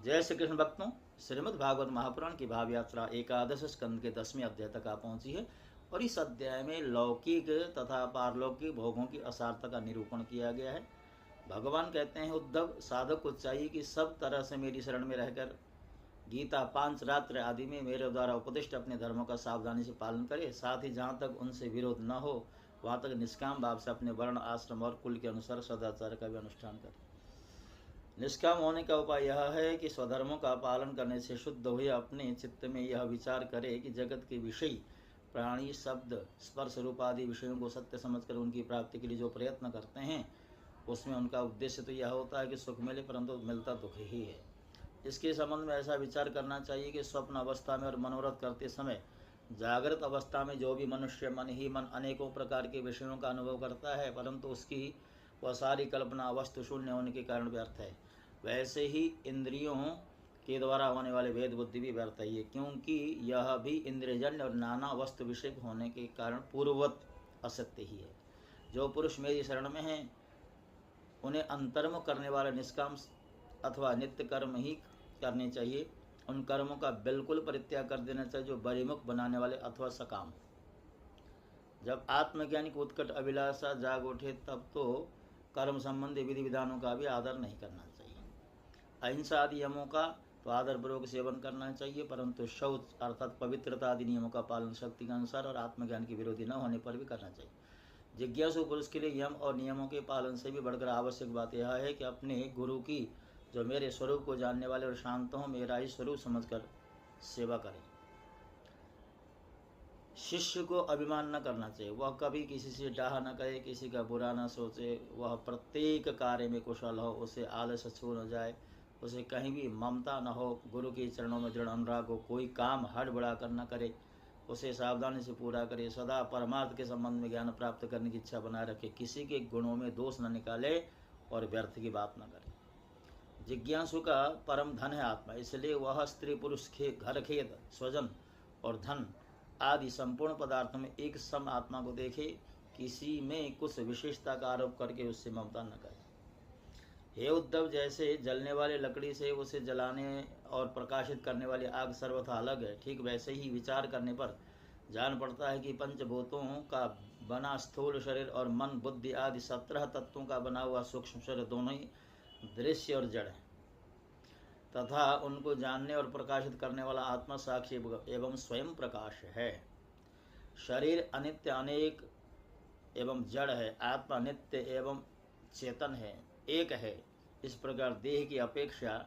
जय श्री कृष्ण भक्तों, श्रीमद् भागवत महापुराण की भाव यात्रा एकादश स्कंद के 10वें अध्याय तक आ पहुंची है और इस अध्याय में लौकिक तथा पारलौकिक भोगों की असारता का निरूपण किया गया है। भगवान कहते हैं, उद्धव, साधक को चाहिए कि सब तरह से मेरी शरण में रहकर गीता, पांचरात्र आदि में मेरे द्वारा उपदिष्ट अपने धर्मों का सावधानी से पालन करे। साथ ही जहाँ तक उनसे विरोध न हो वहाँ तक निष्काम भाव से अपने वर्ण, आश्रम और कुल के अनुसार सदाचार का भी अनुष्ठान करे। निष्काम होने का उपाय यह है कि स्वधर्मों का पालन करने से शुद्ध हुए अपने चित्त में यह विचार करे कि जगत के विषय प्राणी, शब्द, स्पर्श रूप आदि विषयों को सत्य समझकर उनकी प्राप्ति के लिए जो प्रयत्न करते हैं उसमें उनका उद्देश्य तो यह होता है कि सुख मिले, परंतु मिलता दुख ही है। इसके संबंध में ऐसा विचार करना चाहिए कि स्वप्न अवस्था में और मनोरथ करते समय जागृत अवस्था में जो भी मनुष्य मन ही मन अनेकों प्रकार के विषयों का अनुभव करता है, परंतु उसकी वह सारी कल्पना वस्तु शून्य होने के कारण व्यर्थ है। वैसे ही इंद्रियों के द्वारा होने वाले भेद बुद्धि भी व्यर्थ है, क्योंकि यह भी इंद्रियजन्य और नाना वस्तु विषय होने के कारण पूर्ववत असत्य ही है। जो पुरुष मेरी शरण में हैं उन्हें अंतर्मुख करने वाले निष्काम अथवा नित्य कर्म ही करने चाहिए। उन कर्मों का बिल्कुल परित्याग कर देना चाहिए जो बहिमुख बनाने वाले अथवा सकाम। जब आत्मज्ञानी को उत्कट अभिलाषा जाग उठे तब तो कर्म संबंधी विधि विधानों का भी आदर नहीं करना चाहिए। अहिंसा आदि नियमों का तो आदरपूर्वक सेवन करना चाहिए, परंतु शौच अर्थात पवित्रता आदि नियमों का पालन शक्ति के अनुसार और आत्मज्ञान के विरोधी न होने पर भी करना चाहिए। जिज्ञासु पुरुष के लिए यम और नियमों के पालन से भी बढ़कर आवश्यक बात यह है कि अपने गुरु की, जो मेरे स्वरूप को जानने वाले और शांत हों, मेरा ही स्वरूप समझकर सेवा करें। शिष्य को अभिमान न करना चाहिए, वह कभी किसी से डाह न करे, किसी का बुरा न सोचे, वह प्रत्येक कार्य में कुशल हो, उसे आलस्य छू न जाए, उसे कहीं भी ममता न हो, गुरु के चरणों में दृढ़ अनुराग हो, कोई काम हड़बड़ा कर न करे, उसे सावधानी से पूरा करे, सदा परमार्थ के संबंध में ज्ञान प्राप्त करने की इच्छा बनाए रखे, किसी के गुणों में दोष न निकाले और व्यर्थ की बात न करे। जिज्ञासु का परम धन है आत्मा, इसलिए वह स्त्री पुरुष घर खेत स्वजन और धन आदि संपूर्ण पदार्थों में एक सम आत्मा को देखे, किसी में कुछ विशेषता का आरोप करके उससे ममता न करे। हे उद्धव, जैसे जलने वाली लकड़ी से उसे जलाने और प्रकाशित करने वाली आग सर्वथा अलग है, ठीक वैसे ही विचार करने पर जान पड़ता है कि पंचभूतों का बना स्थूल शरीर और मन, बुद्धि आदि 17 तत्वों का बना हुआ सूक्ष्म शरीर दोनों ही दृश्य और जड़ है, तथा उनको जानने और प्रकाशित करने वाला आत्मा साक्षी एवं स्वयं प्रकाश है। शरीर अनित्य, अनेक एवं जड़ है, आत्मा नित्य एवं चेतन है, एक है। इस प्रकार देह की अपेक्षा